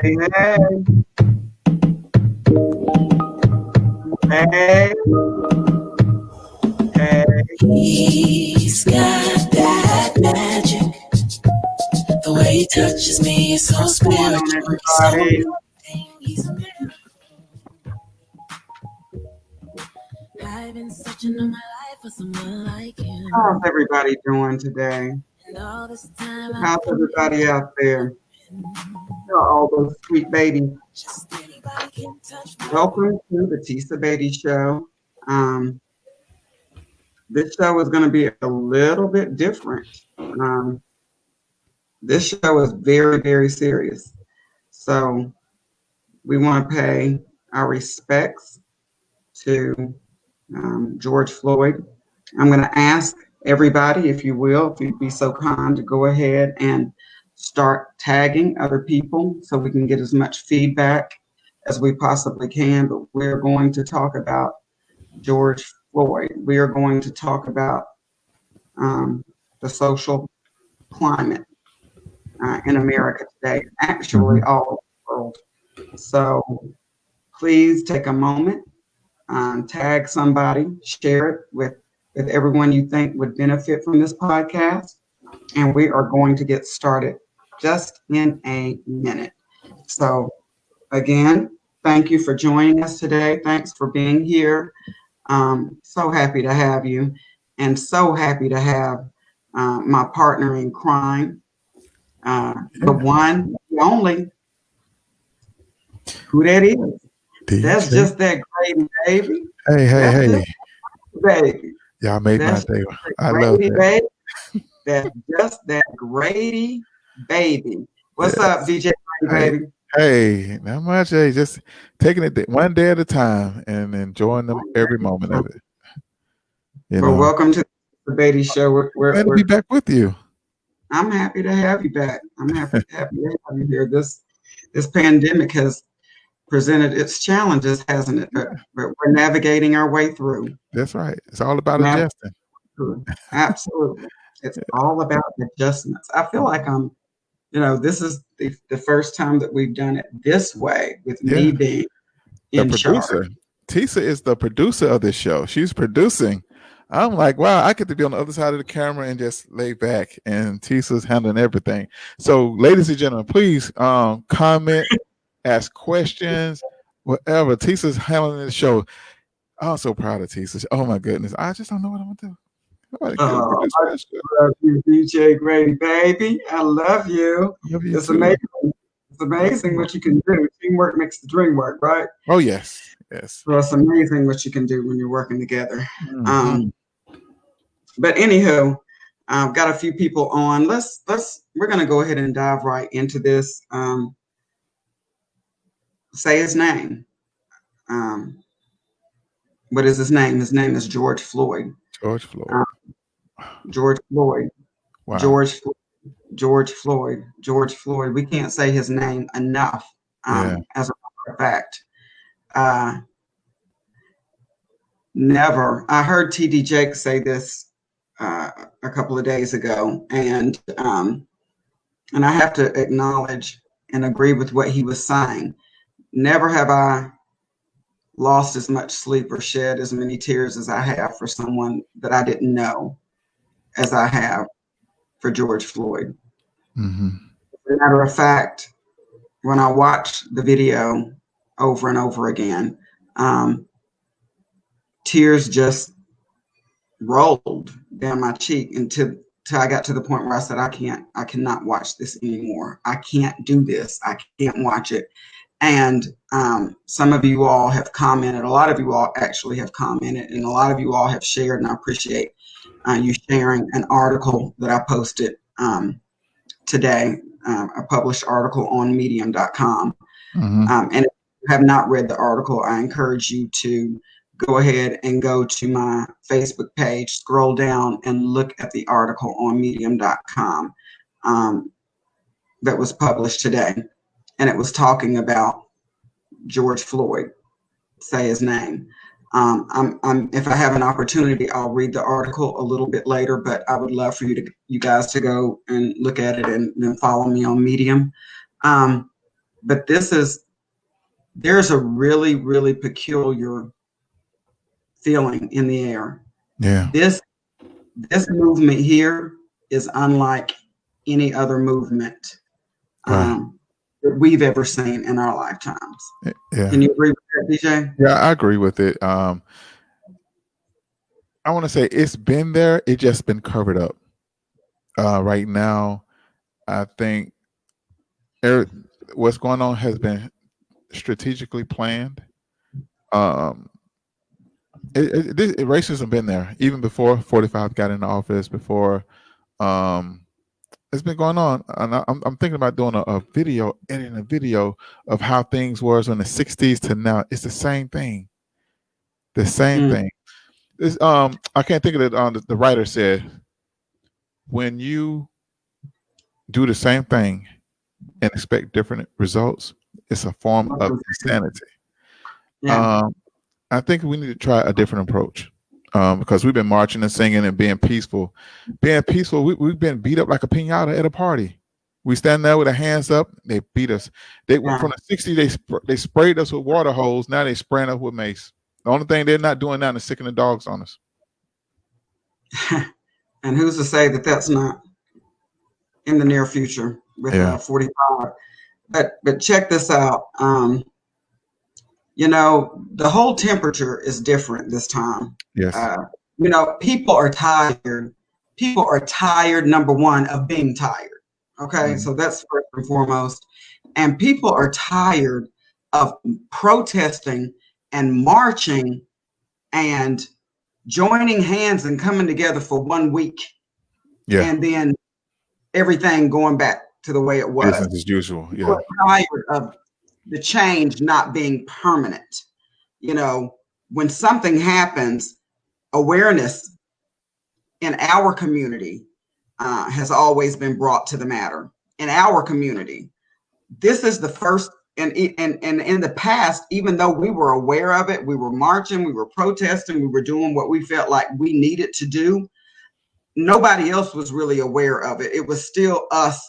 Hey, hey. Hey. Hey. He's got that magic. The way he touches me is so What's going on, spiritual. everybody? He's a miracle. I've been searching all my life for someone like him. How's everybody doing today? And all this time How's everybody out there? All those sweet babies. Just anybody can touch me. Welcome to the Tisa Batey Show. This show is going to be a little bit different. This show is very, very serious. So we want to pay our respects to George Floyd. I'm going to ask everybody, if you will, if you'd be so kind to go ahead and start tagging other people so we can get as much feedback as we possibly can. But we're going to talk about George Floyd. We are going to talk about the social climate in America today, actually all over the world. So please take a moment, tag somebody, share it with everyone you think would benefit from this podcast. And we are going to get started just in a minute. So again, thank you for joining us today. Thanks for being here. So happy to have you, and so happy to have my partner in crime, the one, the only. Who that is? DJ. That's just that Grady baby. Hey. Baby. Y'all made my day. I love that. Baby. That's just that Grady baby. What's up, DJ Grady baby? Hey, not much. Hey, just taking it one day at a time and enjoying every moment of it. Well, welcome to the Batey Show. We're glad to be back with you. I'm happy to have you back. I'm happy to have you here. This pandemic has presented its challenges, hasn't it? But we're navigating our way through. That's right. It's all about adjusting. Absolutely. It's all about adjustments. I feel like this is the first time that we've done it this way with me being in producer. Charge. Tisa is the producer of this show. She's producing. I'm like, wow, I get to be on the other side of the camera and just lay back, and Tisa's handling everything. So, ladies and gentlemen, please comment, ask questions, whatever. Tisa's handling the show. I'm so proud of Tisa. Oh my goodness, I just don't know what I'm gonna do. I love you, DJ Grady baby. I love you. It's too. Amazing. It's amazing what you can do. Teamwork makes the dream work, right? Oh yes. So it's amazing what you can do when you're working together. But anywho, I've got a few people on. We're gonna go ahead and dive right into this. Say his name. What is his name? His name is George Floyd. George Floyd. George Floyd. Wow. George Floyd. We can't say his name enough. As a matter of fact, never. I heard T.D. Jakes say this a couple of days ago, and I have to acknowledge and agree with what he was saying. Never have I lost as much sleep or shed as many tears as I have for someone that I didn't know as I have for George Floyd. As a matter of fact, when I watched the video over and over again, tears just rolled down my cheek until I got to the point where I said, I cannot watch this anymore. I can't do this. I can't watch it. And some of you all have commented. A lot of you all actually have commented, and a lot of you all have shared, and I appreciate you sharing an article that I posted today, a published article on medium.com. And if you have not read the article, I encourage you to go ahead and go to my Facebook page, scroll down and look at the article on medium.com that was published today. And it was talking about George Floyd. Say his name. If I have an opportunity, I'll read the article a little bit later, but I would love for you guys to go and look at it and then follow me on Medium. but there's a really, really peculiar feeling in the air. Yeah. This movement here is unlike any other movement Right. that we've ever seen in our lifetimes. Yeah. Can you agree with that, DJ? Yeah, I agree with it. I want to say it's been there. It just been covered up. Right now, I think what's going on has been strategically planned. Racism been there even before 45 got into office. Before, it's been going on, and I'm thinking about doing a video, editing a video of how things was in the '60s to now. It's the same thing. The same thing. It's, I can't think of it. The writer said, when you do the same thing and expect different results, it's a form of insanity. Yeah. I think we need to try a different approach, because we've been marching and singing and being peaceful. Being peaceful, we've been beat up like a piñata at a party. We stand there with our hands up. They beat us. They went from the '60s. They sprayed us with water hose. Now they spraying us with mace. The only thing they're not doing now is sicking the dogs on us. And who's to say that that's not in the near future with 45? But check this out. You know, the whole temperature is different this time. Yes. You know, people are tired. People are tired, number one, of being tired. Okay, so that's first and foremost. And people are tired of protesting and marching and joining hands and coming together for 1 week. Yeah. And then everything going back to the way it was. Business as usual. Yeah. People are tired of the change not being permanent. You know, when something happens, awareness in our community has always been brought to the matter. In our community, this is the first, and in the past, even though we were aware of it, we were marching, we were protesting, we were doing what we felt like we needed to do. Nobody else was really aware of it. It was still us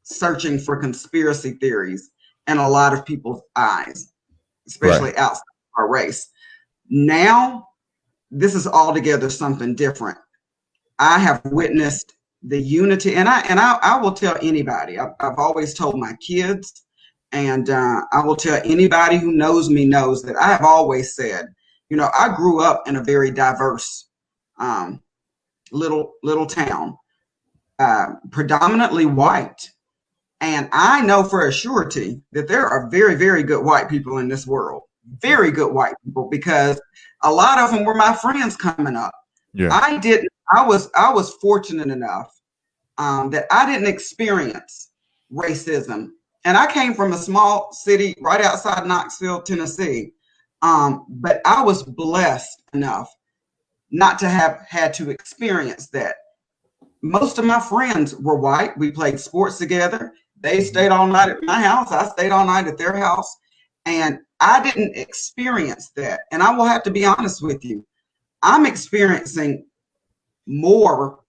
searching for conspiracy theories in a lot of people's eyes, especially outside our race. Now, this is altogether something different. I have witnessed the unity, and I will tell anybody. I've always told my kids, and I will tell anybody who knows me knows that I have always said, you know, I grew up in a very diverse little town, predominantly white. And I know for a surety that there are very, very good white people in this world. Very good white people, because a lot of them were my friends coming up. Yeah. I was fortunate enough that I didn't experience racism. And I came from a small city right outside Knoxville, Tennessee. But I was blessed enough not to have had to experience that. Most of my friends were white. We played sports together. They stayed all night at my house. I stayed all night at their house. And I didn't experience that. And I will have to be honest with you. I'm experiencing more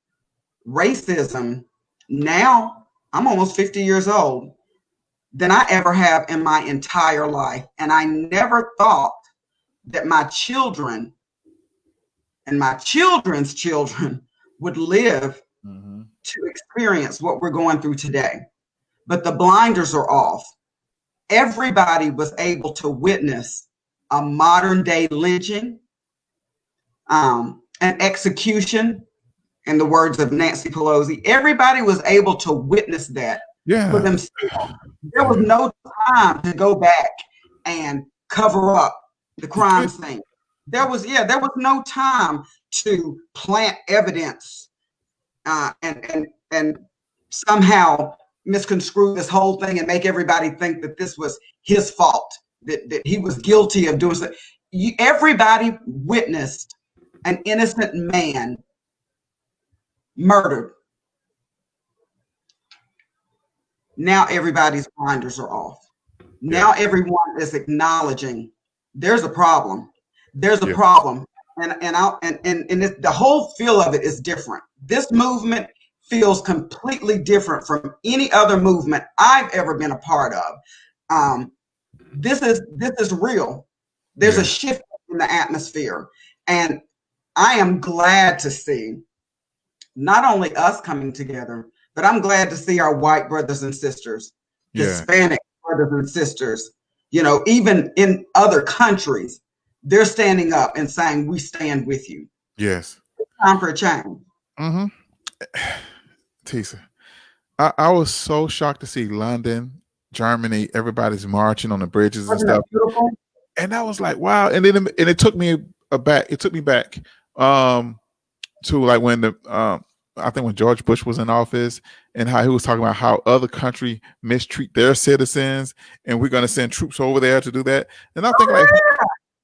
racism now. I'm almost 50 years old than I ever have in my entire life. And I never thought that my children and my children's children would live to experience what we're going through today. But the blinders are off. Everybody was able to witness a modern day lynching, an execution, in the words of Nancy Pelosi. Everybody was able to witness that for themselves. There was no time to go back and cover up the crime scene. There was no time to plant evidence and somehow misconstrue this whole thing and make everybody think that this was his fault, that he was guilty of doing something. Everybody witnessed an innocent man murdered. Now everybody's blinders are off. Now everyone is acknowledging there's a problem. There's a problem. And the whole feel of it is different. This movement feels completely different from any other movement I've ever been a part of. This is real. There's a shift in the atmosphere, and I am glad to see not only us coming together, but I'm glad to see our white brothers and sisters, Hispanic brothers and sisters, even in other countries, they're standing up and saying, we stand with you. Yes. It's time for a change. Mm-hmm. Tisa, I was so shocked to see London, Germany, everybody's marching on the bridges and stuff. And I was like, wow. And then it took me back. It took me back to like when I think when George Bush was in office, and how he was talking about how other countries mistreat their citizens, and we're going to send troops over there to do that. And I think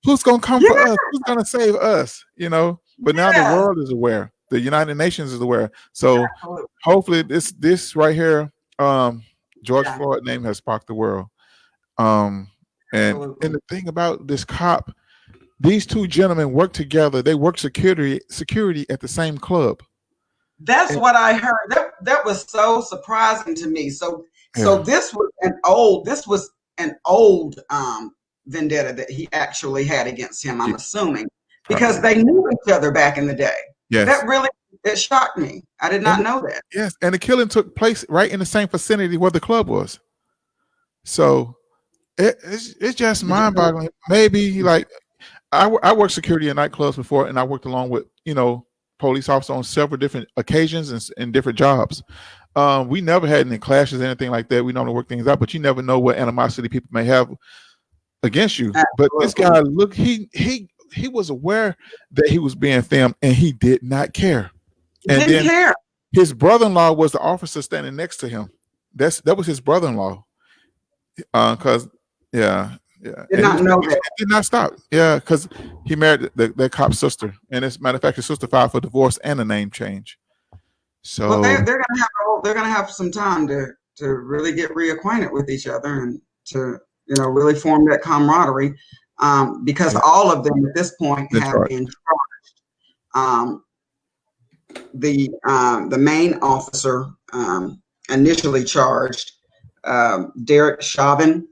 who's going to come for us? Who's going to save us? But now the world is aware. The United Nations is aware. So hopefully this right here, George Floyd name has sparked the world. And the thing about this cop, these two gentlemen work together. They work security at the same club. That's what I heard. That was so surprising to me. So this was an old vendetta that he actually had against him, I'm assuming, because they knew each other back in the day. Yes. It shocked me. I did not know that. Yes, and the killing took place right in the same vicinity where the club was. So it's just mind-boggling. Maybe like I worked security in nightclubs before, and I worked along with police officers on several different occasions and different jobs. We never had any clashes or anything like that. We normally work things out, but you never know what animosity people may have against you. Absolutely. But this guy, look, he was aware that he was being filmed, and he did not care. And didn't care. His brother-in-law was the officer standing next to him. That was his brother-in-law. Did not know that. Did not stop. Yeah, because he married the cop's sister, and as a matter of fact, his sister filed for divorce and a name change. So they're gonna have some time to really get reacquainted with each other and to really form that camaraderie, because all of them at this point have been charged. The main officer initially charged, Derek Chauvin.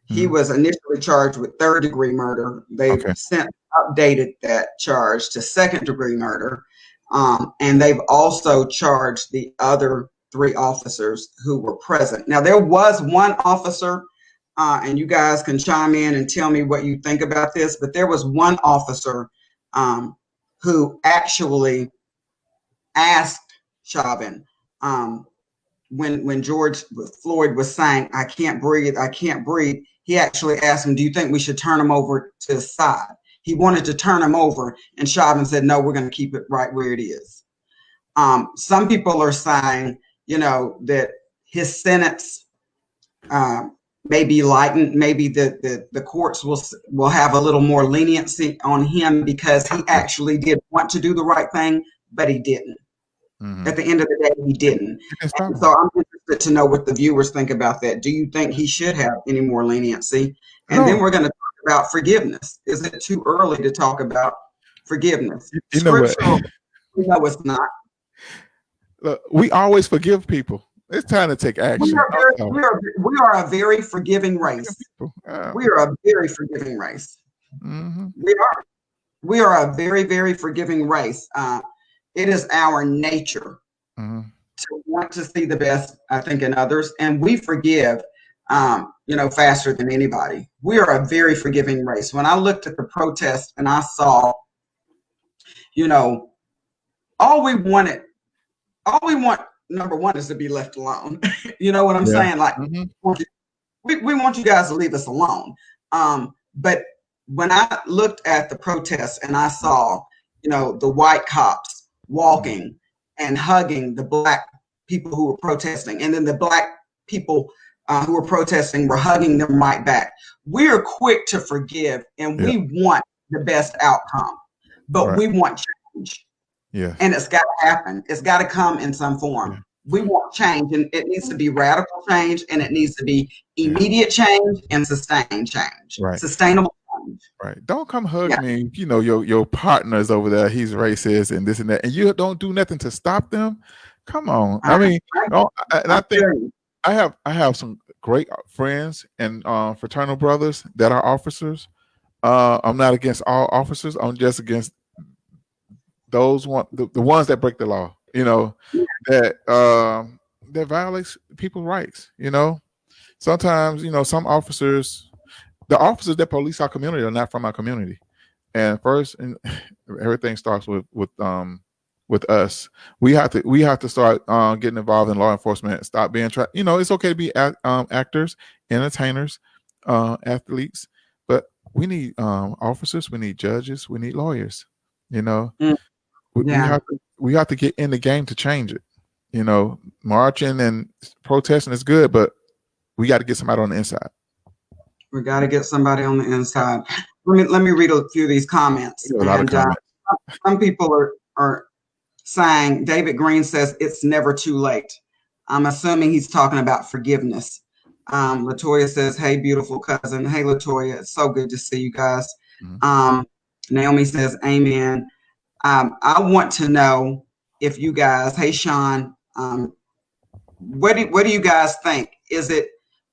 He was initially charged with third-degree murder. They've since updated that charge to second-degree murder, and they've also charged the other 3 officers who were present. Now, there was one officer, and you guys can chime in and tell me what you think about this, but there was one officer who actually asked Chauvin, when George Floyd was saying, I can't breathe, he actually asked him, do you think we should turn him over to the side? He wanted to turn him over, and Chauvin said, no, we're going to keep it right where it is. Some people are saying, that his sentence may be lightened. Maybe the courts will have a little more leniency on him because he actually did want to do the right thing, but he didn't. Mm-hmm. At the end of the day, he didn't. So I'm interested to know what the viewers think about that. Do you think he should have any more leniency? And then we're going to talk about forgiveness. Is it too early to talk about forgiveness? Scriptural, no, it's not. Look, we always forgive people. It's time to take action. We are a very forgiving race. We are a very forgiving race. Mm-hmm. We are a very, very forgiving race. It is our nature to want to see the best, I think, in others, and we forgive, faster than anybody. We are a very forgiving race. When I looked at the protest and I saw, all we want, number one, is to be left alone. You know what I'm saying? Like, we want you guys to leave us alone. But when I looked at the protest and I saw, the white cops walking and hugging the black people who were protesting, and then the black people who were protesting were hugging them right back. We're quick to forgive, and we want the best outcome, but we want change. And it's got to happen. It's got to come in some form. We want change, and it needs to be radical change, and it needs to be immediate change and sustained change. Sustainable change. Don't come hug me. Your partner's over there. He's racist and this and that, and you don't do nothing to stop them. Come on. I mean, and I think I have some great friends and fraternal brothers that are officers. I'm not against all officers. I'm just against the ones that break the law. That violates people's rights. Sometimes some officers, the officers that police our community, are not from our community. And first, and everything starts with us. We have to start getting involved in law enforcement. Stop being it's okay to be actors, entertainers, athletes, but we need officers. We need judges. We need lawyers. Yeah. We have to get in the game to change it. Marching and protesting is good, but we got to get somebody on the inside. We got to get somebody on the inside. Let me read a few of these comments. A lot of comments. Some people are saying, David Green says it's never too late. I'm assuming he's talking about forgiveness. Latoya says, hey, beautiful cousin. Hey, Latoya, it's so good to see you guys. Mm-hmm. Naomi says, amen. I want to know if you guys, hey, Sean, what do you guys think? Is it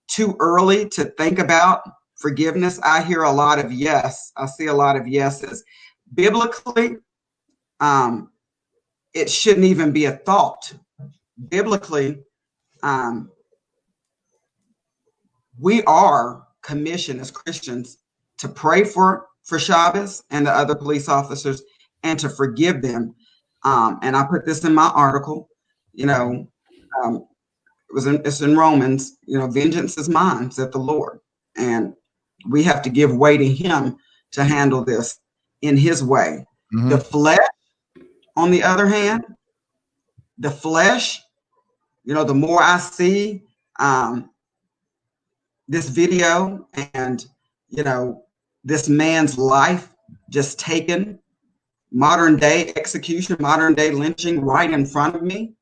too early to think about forgiveness? I hear a lot of yes. I see a lot of yeses. Biblically, it shouldn't even be a thought. Biblically, we are commissioned as Christians to pray for Chavez and the other police officers and to forgive them. And I put this in my article, it's in Romans, vengeance is mine, said the Lord. And we have to give way to him to handle this in his way. Mm-hmm. The flesh, on the other hand, the more I see this video and, this man's life just taken, modern day execution, modern day lynching right in front of me,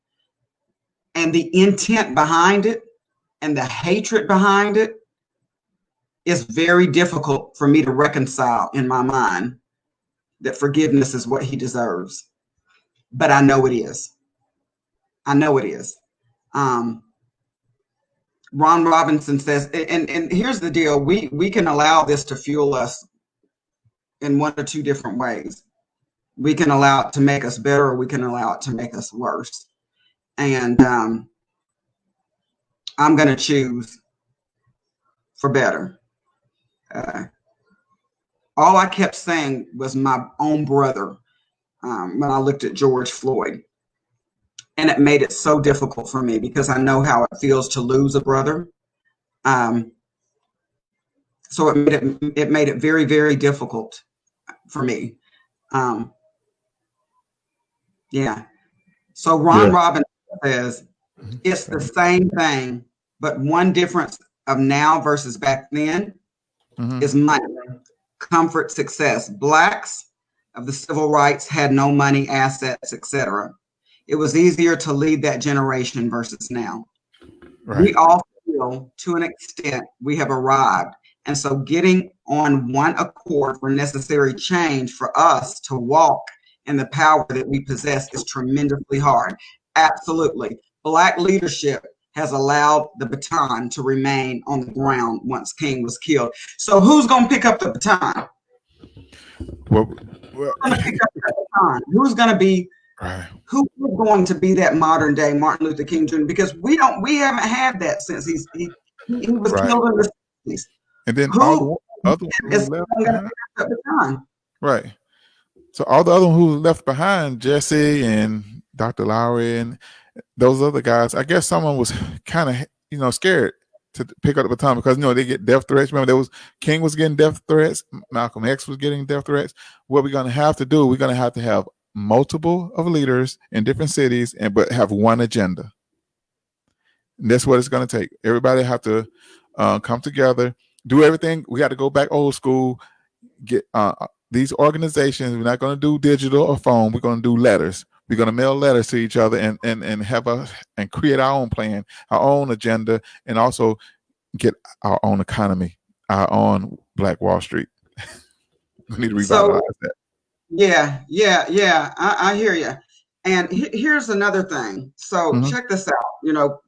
and the intent behind it and the hatred behind it is very difficult for me to reconcile in my mind that forgiveness is what he deserves. But I know it is. Ron Robinson says, and here's the deal. We can allow this to fuel us in one or two different ways. We can allow it to make us better, or we can allow it to make us worse. And I'm going to choose for better. All I kept saying was my own brother when I looked at George Floyd. And it made it so difficult for me because I know how it feels to lose a brother. So it made it very, very difficult for me. Yeah. So Ron Robinson says, it's the same thing, but one difference of now versus back then is money, comfort, success. Blacks of the civil rights had no money, assets, etc. It was easier to lead that generation versus now. Right. We all feel, to an extent, we have arrived. And so getting on one accord for necessary change for us to walk in the power that we possess is tremendously hard. Absolutely. Black leadership has allowed the baton to remain on the ground once King was killed. So who's going to pick up the baton? Who's going to be who's going to be that modern day Martin Luther King Jr.? Because we haven't had that since he was killed in the 60s. And then all the other ones left behind. Right. So all the other ones who left behind, Jesse and Dr. Lowry and those other guys, I guess someone was kind of scared to pick up the baton because they get death threats. Remember, King was getting death threats, Malcolm X was getting death threats. What we're going to have to do, we're going to have multiple of leaders in different cities, but have one agenda. And that's what it's going to take. Everybody have to come together, do everything. We got to go back old school. Get these organizations. We're not going to do digital or phone. We're going to do letters. We're going to mail letters to each other and have and create our own plan, our own agenda, and also get our own economy, our own Black Wall Street. We need to revitalize that. Yeah. I hear you. And here's another thing. So check this out.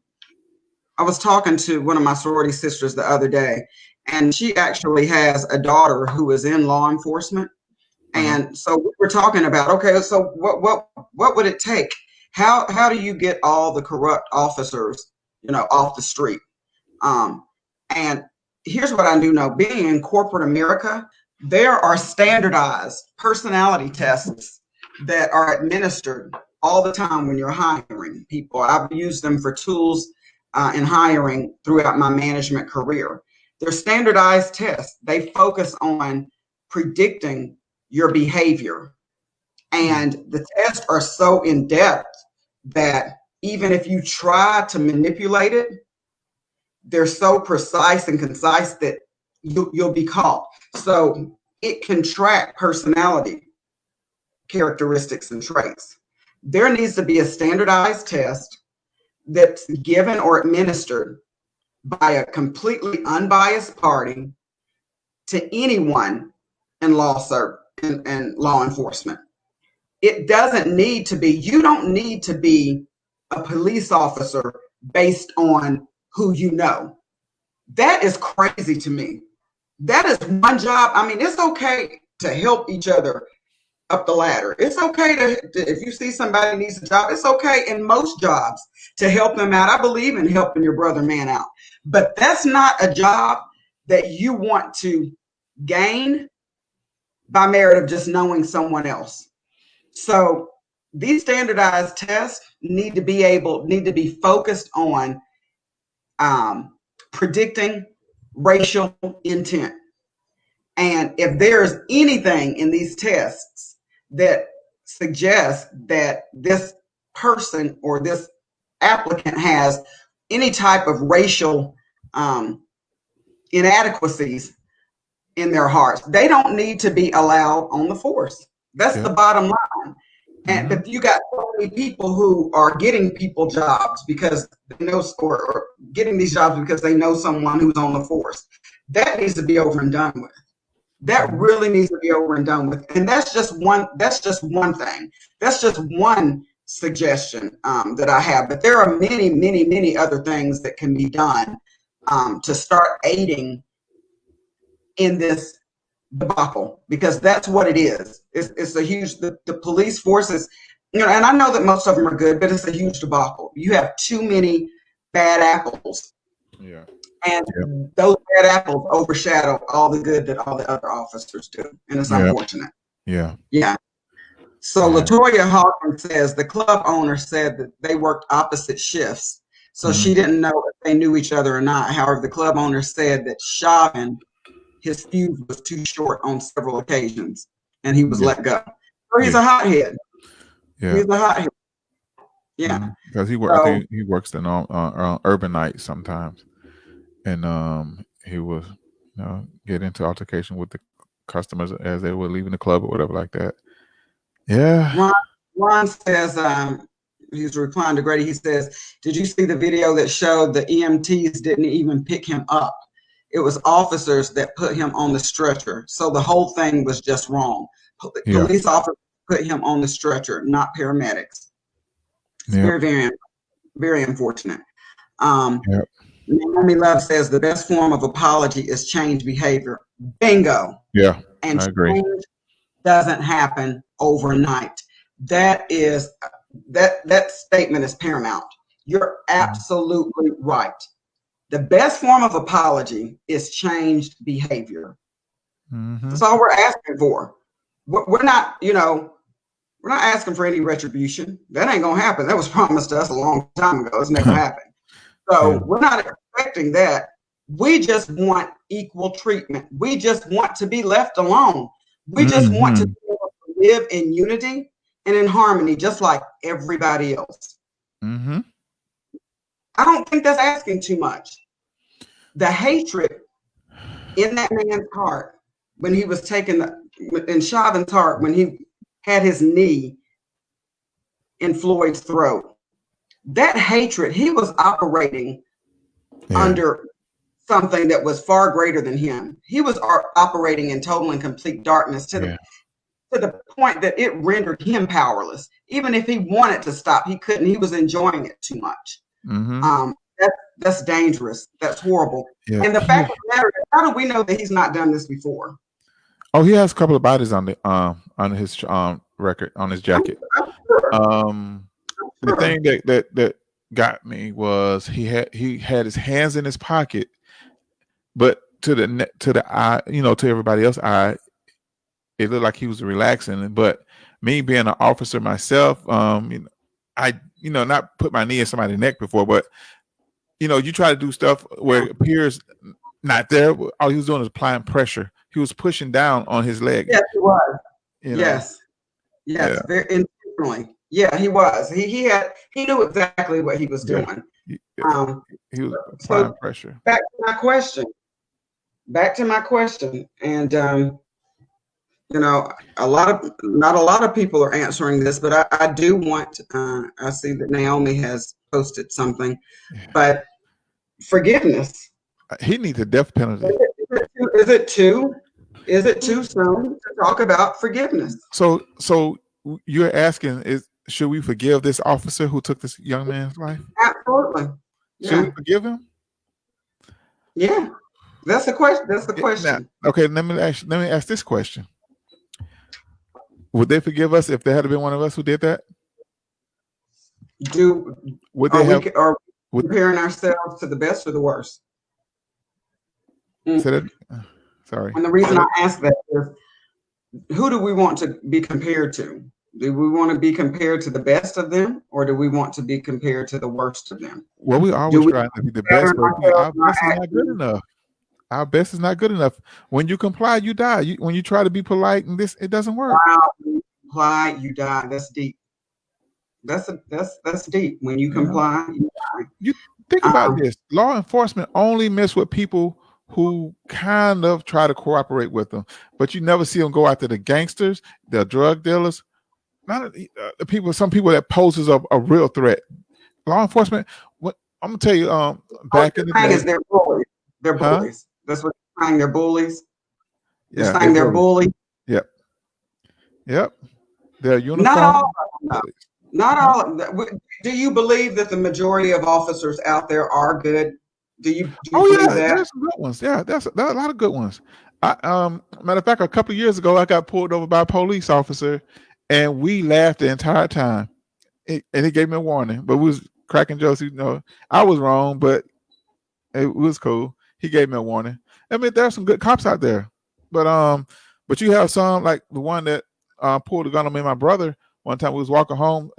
I was talking to one of my sorority sisters the other day, and she actually has a daughter who is in law enforcement. And so we were talking about, okay, so what would it take? How do you get all the corrupt officers, off the street? And here's what I do know: being in corporate America, there are standardized personality tests that are administered all the time when you're hiring people. I've used them for tools in hiring throughout my management career. They're standardized tests. They focus on predicting your behavior. And the tests are so in depth that even if you try to manipulate it, they're so precise and concise that you'll be caught. So it can track personality characteristics and traits. There needs to be a standardized test that's given or administered by a completely unbiased party to anyone in and law enforcement. It doesn't need to be, you don't need to be a police officer based on who you know. That is crazy to me. That is one job. I mean, it's okay to help each other up the ladder. It's okay to if you see somebody needs a job, it's okay in most jobs to help them out. I believe in helping your brother man out. But that's not a job that you want to gain by merit of just knowing someone else. So these standardized tests need to be focused on predicting racial intent. And if there's anything in these tests that suggests that this person or this applicant has any type of racial inadequacies in their hearts, they don't need to be allowed on the force. That's the bottom line. And but you got so many people who are getting people jobs because they know, or getting these jobs because they know someone who's on the force. That needs to be over and done with. That really needs to be over and done with. And that's just one thing. That's just one suggestion that I have. But there are many, many, many other things that can be done to start aiding in this debacle, because that's what it is. It's a huge, the police forces, and I know that most of them are good, but it's a huge debacle. You have too many bad apples. Yeah. And those bad apples overshadow all the good that all the other officers do. And it's unfortunate. Yeah. Yeah. So Latoya Hawkins says the club owner said that they worked opposite shifts. So she didn't know if they knew each other or not. However, the club owner said that Chauvin, his fuse was too short on several occasions and he was let go. So he's a hothead. Yeah. He's a hothead. Yeah. Because I think he works in urban nights sometimes. And he was, get into altercation with the customers as they were leaving the club or whatever like that. Yeah. Ron says, he's replying to Grady. He says, "Did you see the video that showed the EMTs didn't even pick him up? It was officers that put him on the stretcher. So the whole thing was just wrong. Police officers put him on the stretcher, not paramedics." It's very, very, very unfortunate. Naomi Love says the best form of apology is change behavior. Bingo. Yeah, and I agree. Change doesn't happen overnight. That statement is paramount. You're absolutely right. The best form of apology is changed behavior. That's all we're asking for. We're not asking for any retribution. That ain't gonna happen. That was promised to us a long time ago. It's never happened. So we're not expecting that. We just want equal treatment. We just want to be left alone. We just want to be able to live in unity and in harmony, just like everybody else. I don't think that's asking too much. The hatred in that man's heart when he was taken, in Chauvin's heart, when he had his knee in Floyd's throat, that hatred, he was operating under something that was far greater than him. He was operating in total and complete darkness to the point that it rendered him powerless. Even if he wanted to stop, he couldn't. He was enjoying it too much. That's dangerous. That's horrible. Yeah. And the fact of the matter is, how do we know that he's not done this before? Oh, he has a couple of bodies on his record, on his jacket. I'm sure. The thing that got me was he had his hands in his pocket, but to the eye, to everybody else's eye, it looked like he was relaxing. But me being an officer myself, I not put my knee in somebody's neck before, but you try to do stuff where it appears not there. All he was doing is applying pressure. He was pushing down on his leg. Yes, he was. Yes, Yeah. very intentionally. Yeah, he was. He knew exactly what he was doing. He was applying pressure. Back to my question. And not a lot of people are answering this, but I do want. I see that Naomi has posted something, but forgiveness. He needs a death penalty. Is it too soon to talk about forgiveness? So you're asking, should we forgive this officer who took this young man's life? Absolutely. Yeah. Should we forgive him? Yeah, that's the question. Now, okay, let me ask this question: would they forgive us if there had been one of us who did that? Are we comparing ourselves to the best or the worst? Sorry. And the reason I ask that is, who do we want to be compared to? Do we want to be compared to the best of them, or do we want to be compared to the worst of them? Well, we always try to be the best, but our best is not good enough. Our best is not good enough. When you comply, you die. When you try to be polite, and it doesn't work. Wow, when you comply, you die. That's deep. That's deep. When you comply, you die. You think about this. Law enforcement only mess with people who kind of try to cooperate with them, but you never see them go after the gangsters, the drug dealers, not the people. Some people that poses a real threat. Law enforcement. What I'm gonna tell you, back in the day, they're bullies. They're bullies. That's what they're saying. They're bullies. Yeah, they're bullies. Yep. They're uniform. Not all. Do you believe that the majority of officers out there are good? Do you believe that? There's some good ones. Yeah, there's a lot of good ones. Matter of fact, a couple of years ago, I got pulled over by a police officer, and we laughed the entire time. And he gave me a warning, but we was cracking jokes. I was wrong, but it was cool. He gave me a warning. I mean, there are some good cops out there, but you have some like the one that pulled a gun on me and my brother. One time we was walking home,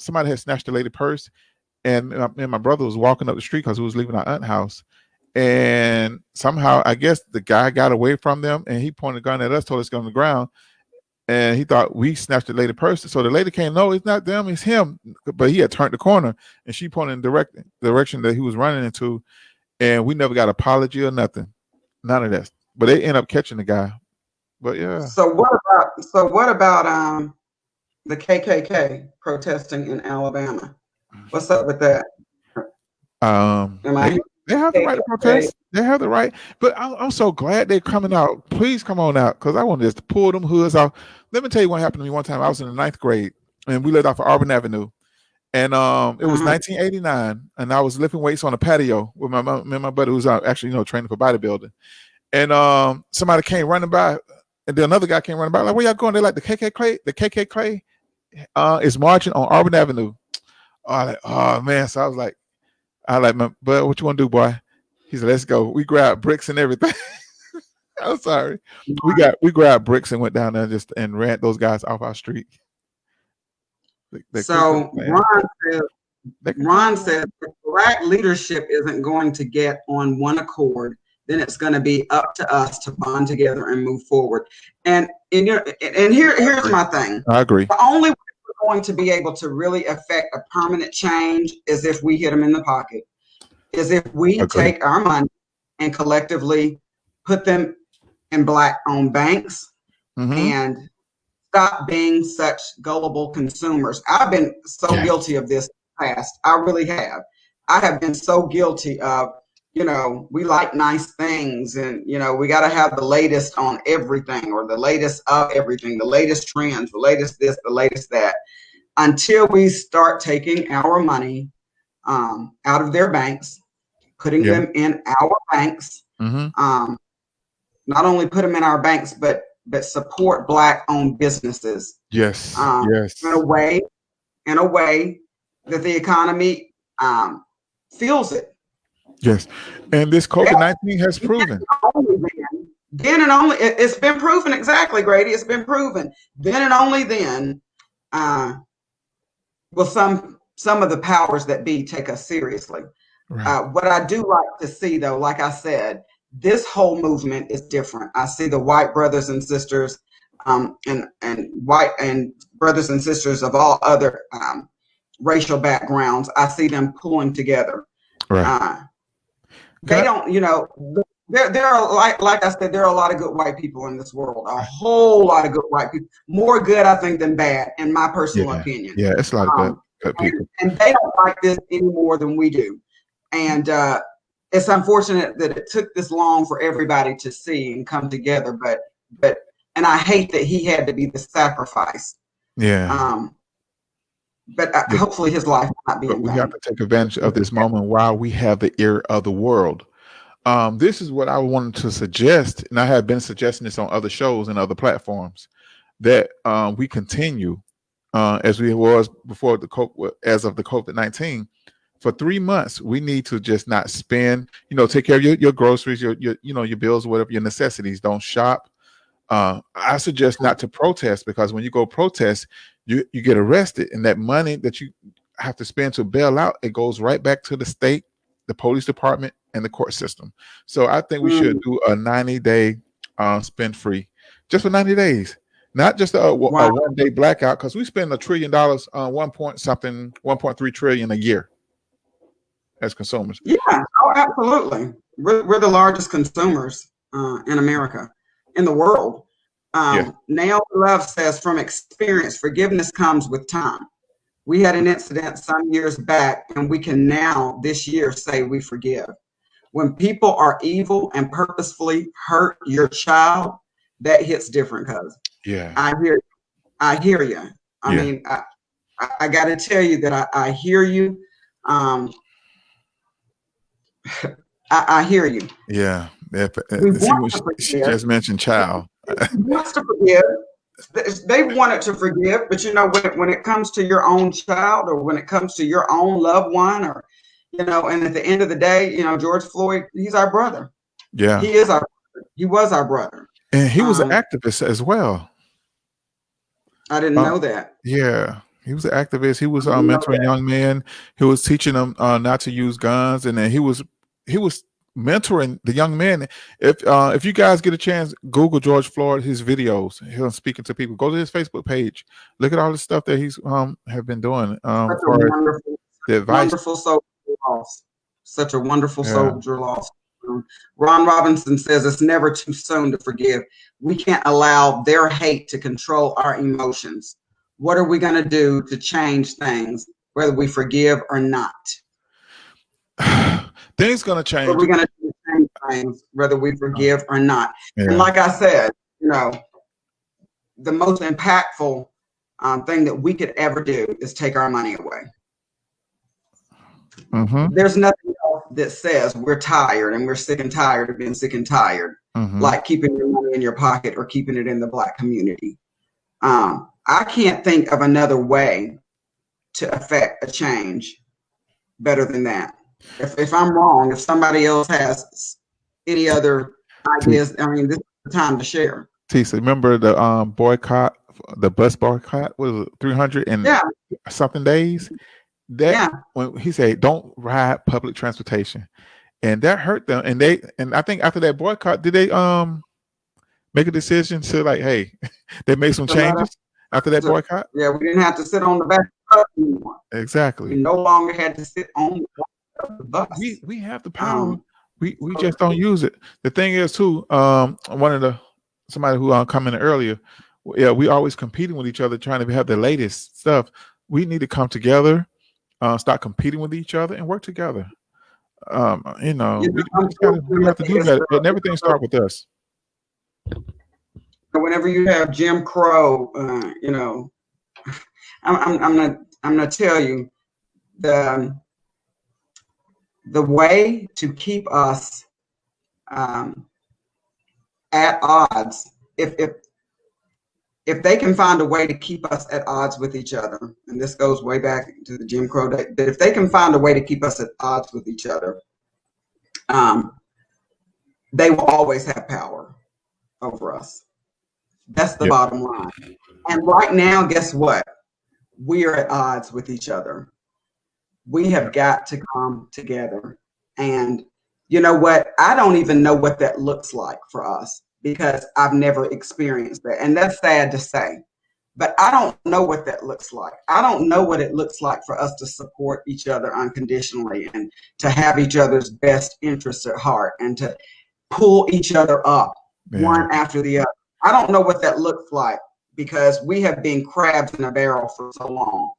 somebody had snatched a lady purse, and my brother was walking up the street because we was leaving our aunt's house. And somehow, I guess the guy got away from them, and he pointed a gun at us, told us to go on the ground, and he thought we snatched the lady purse. So the lady came, no, it's not them, it's him. But he had turned the corner, and she pointed in the direction that he was running into, and we never got an apology or nothing, none of that. But they end up catching the guy. But yeah. So what about the KKK protesting in Alabama? What's up with that? They have the right to protest. They have the right. But I'm so glad they're coming out. Please come on out, because I want to just pull them hoods off. Let me tell you what happened to me one time. I was in the 9th grade, and we lived off of Auburn Avenue. And it was 1989, and I was lifting weights on a patio with my mom and my buddy who was actually training for bodybuilding. And somebody came running by, and then another guy came running by, like, where y'all going? They're like, the KKK is marching on Auburn Avenue. Oh man! So I was like, but what you want to do, boy? He said, let's go. We grabbed bricks and everything. I'm sorry. We grabbed bricks and went down there and ran those guys off our street. So Ron said if Black leadership isn't going to get on one accord, then it's going to be up to us to bond together and move forward. And here's my thing. I agree. The only way we're going to be able to really affect a permanent change is if we hit them in the pocket, is if we take our money and collectively put them in Black-owned banks and stop being such gullible consumers. I've been so guilty of this in the past. I really have. I have been so guilty of, we like nice things, and, we got to have the latest on everything, or the latest of everything, the latest trends, the latest this, the latest that, until we start taking our money out of their banks putting them in our banks. Not only put them in our banks, but support Black-owned businesses. Yes. In a way that the economy feels it. Yes. And this COVID-19 has proven. Then and only, it's been proven, exactly, Grady. It's been proven. Then and only then will some of the powers that be take us seriously. Right. What I do like to see, though, like I said, this whole movement is different. I see the white brothers and sisters and white and brothers and sisters of all other racial backgrounds. I see them pulling together. Right. They don't, there are, like I said, there are a lot of good white people in this world. A whole lot of good white people. More good, I think, than bad, in my personal opinion. Yeah, it's a lot of good people. And they don't like this any more than we do. And it's unfortunate that it took this long for everybody to see and come together. But and I hate that he had to be the sacrifice. Yeah. But hopefully his life will not be in vain. We have to take advantage of this moment while we have the ear of the world. This is what I wanted to suggest, and I have been suggesting this on other shows and other platforms, that we continue as we was before as of the COVID-19. For 3 months, we need to just not spend, take care of your groceries, your bills, whatever, your necessities. Don't shop. I suggest not to protest, because when you go protest, you get arrested, and that money that you have to spend to bail out, it goes right back to the state, the police department, and the court system. So I think we should do a 90-day spend free, just for 90 days, not just a 1-day blackout, because we spend $1 trillion on 1.3 trillion a year as consumers. Yeah, absolutely. We're the largest consumers in America, in the world. Nail Love says, from experience, forgiveness comes with time. We had an incident some years back, and we can now, this year, say we forgive. When people are evil and purposefully hurt your child, that hits different, cuz. Yeah. I hear you. I mean, I got to tell you that I hear you. I hear you. Yeah. She just mentioned child. Wants to forgive. They wanted to forgive, but when it comes to your own child, or when it comes to your own loved one, or and at the end of the day, George Floyd, he's our brother. Yeah, he was our brother, and he was an activist as well. I didn't know that. Yeah, he was an activist. He was mentoring young men. He was teaching them not to use guns, and then he was mentoring the young men. If you guys get a chance, Google George Floyd, his videos. He's speaking to people. Go to his Facebook page. Look at all the stuff that he's have been doing. Wonderful soldier loss. Such a wonderful soldier loss. Ron Robinson says it's never too soon to forgive. We can't allow their hate to control our emotions. What are we going to do to change things, whether we forgive or not? Things going to change. What are we going to do to change things, whether we forgive or not? Yeah. And like I said, the most impactful thing that we could ever do is take our money away. There's nothing else that says we're tired and we're sick and tired of being sick and tired, like keeping your money in your pocket or keeping it in the Black community. I can't think of another way to affect a change better than that. If I'm wrong, if somebody else has any other ideas, I mean, this is the time to share. Tisa, remember the boycott, the bus boycott? Was it 300 and something days? When he said, "Don't ride public transportation," and that hurt them. And I think after that boycott, did they make a decision to hey, they made some changes after that boycott? Yeah, we didn't have to sit on the back of the bus anymore. Exactly. We no longer had to sit on the back of the bus. We have the power. We just don't use it. The thing is too, somebody who commented earlier, we always competing with each other, trying to have the latest stuff. We need to come together, start competing with each other, and work together. We have to do that, and everything starts with us. Whenever you have Jim Crow, I'm gonna tell you, the way to keep us at odds, if they can find a way to keep us at odds with each other, and this goes way back to the Jim Crow day, but if they can find a way to keep us at odds with each other, they will always have power over us. That's the bottom line. And right now, guess what? We are at odds with each other. We have got to come together. And you know what? I don't even know what that looks like for us because I've never experienced that. And that's sad to say. But I don't know what that looks like. I don't know what it looks like for us to support each other unconditionally and to have each other's best interests at heart and to pull each other up one after the other. I don't know what that looks like because we have been crabs in a barrel for so long.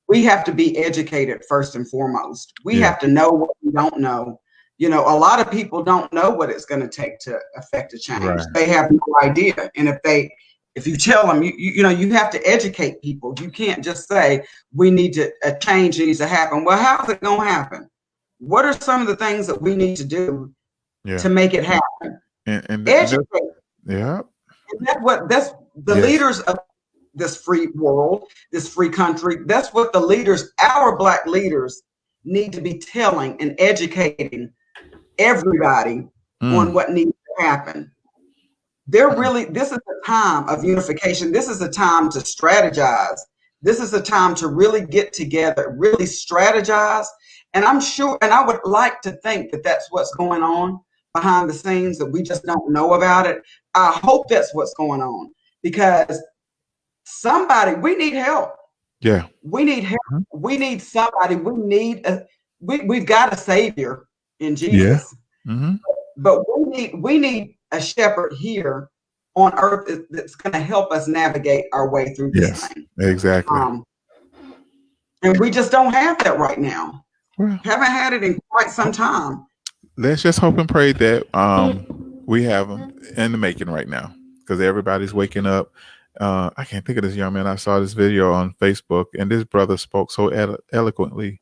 We have to be educated first and foremost. We have to know what we don't know. You know, a lot of people don't know what it's going to take to affect a change. Right. They have no idea. And if you tell them, you know, you have to educate people. You can't just say a change needs to happen. Well, how's it going to happen? What are some of the things that we need to do to make it happen? And educate. And that's the leaders of this free world, this free country. That's what the leaders, our Black leaders, need to be telling and educating everybody on what needs to happen. This is a time of unification. This is a time to strategize. This is a time to really get together, really strategize. And I'm sure, and I would like to think that that's what's going on behind the scenes, that we just don't know about it. I hope that's what's going on because we need help. Yeah. We need help. We need somebody. We've got a savior in Jesus. Yeah. But we need a shepherd here on earth that's going to help us navigate our way through this thing. Exactly. And we just don't have that right now. Well, haven't had it in quite some time. Let's just hope and pray that we have them in the making right now because everybody's waking up. I can't think of this young man. I saw this video on Facebook, and this brother spoke so eloquently.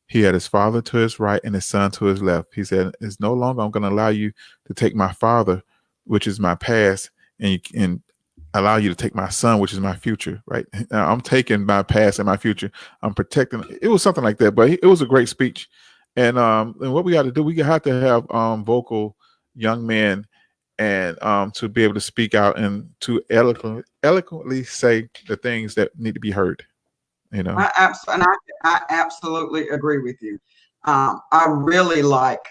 He had his father to his right and his son to his left. He said, "It's no longer I'm going to allow you to take my father, which is my past, and allow you to take my son, which is my future." Right? I'm taking my past and my future. I'm protecting. It was something like that, but it was a great speech. And what we got to do, we have to have vocal young men and to be able to speak out and to eloquently say the things that need to be heard. You know, I absolutely agree with you. I really like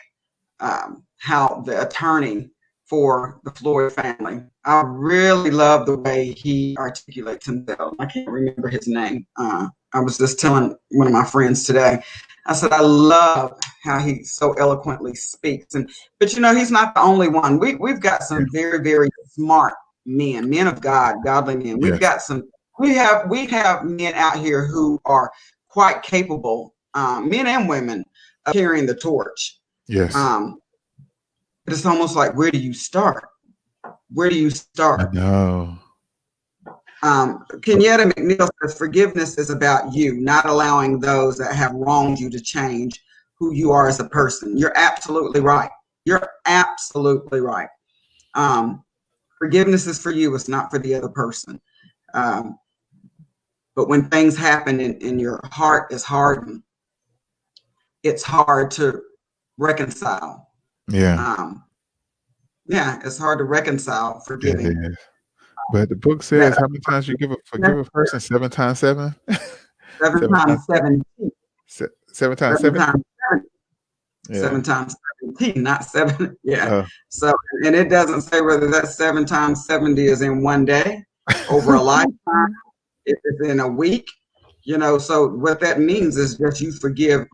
how the attorney for the Floyd family, I really love the way he articulates himself. I can't remember his name. I was just telling one of my friends today, I said, I love how he so eloquently speaks. But, you know, he's not the only one. We've got some very, very smart men of God, godly men. We've got we have men out here who are quite capable, men and women, of carrying the torch. Yes. But it's almost like, where do you start? Where do you start? I know. Kenyatta McNeil says, forgiveness is about you, not allowing those that have wronged you to change who you are as a person. You're absolutely right. You're absolutely right. Forgiveness is for you. It's not for the other person. But when things happen and your heart is hardened, it's hard to reconcile. Yeah. It's hard to reconcile forgiving. But the book says how many times you forgive a person? 7 times 7? 7 times 17. 7 times 7? 7 times 17, not 7. Yeah. So, and it doesn't say whether that 7 times 70 is in one day, over a lifetime, if it's in a week. You know, so what that means is that you forgive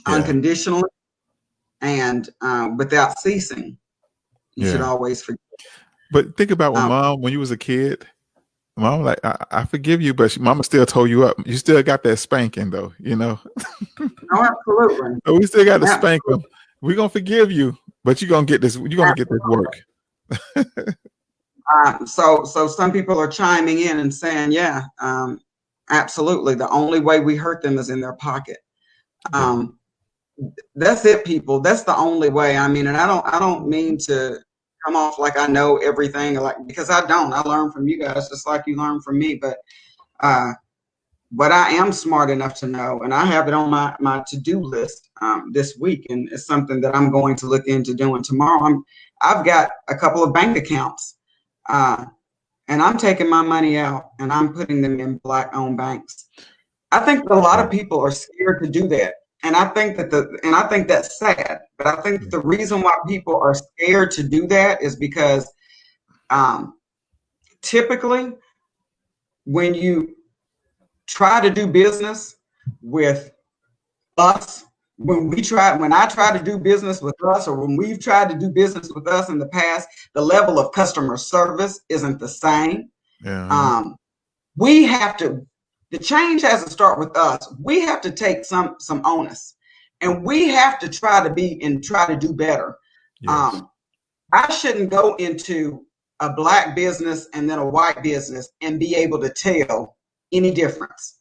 unconditionally and without ceasing. You should always forgive. But think about when you was a kid, mom like, I forgive you, but mama still tore you up. You still got that spanking though, you know? Oh, absolutely. But we still got to spank them. We're going to forgive you, but you're going to get this. You're going to get this work. So some people are chiming in and saying, absolutely. The only way we hurt them is in their pocket. That's it, people. That's the only way. I mean, and I don't mean to come off like I know everything, like, because I don't. I learn from you guys just like you learn from me. But what I am smart enough to know, and I have it on my to-do list this week, and it's something that I'm going to look into doing tomorrow. I've got a couple of bank accounts, and I'm taking my money out and I'm putting them in Black-owned banks. I think that a lot of people are scared to do that. And I think that's sad. But I think the reason why people are scared to do that is because typically when you try to do business with us, when I try to do business with us, or when we've tried to do business with us in the past, the level of customer service isn't the same. We have to, the change has to start with us. We have to take some onus, and we have to try to do better. Yes. I shouldn't go into a Black business and then a white business and be able to tell any difference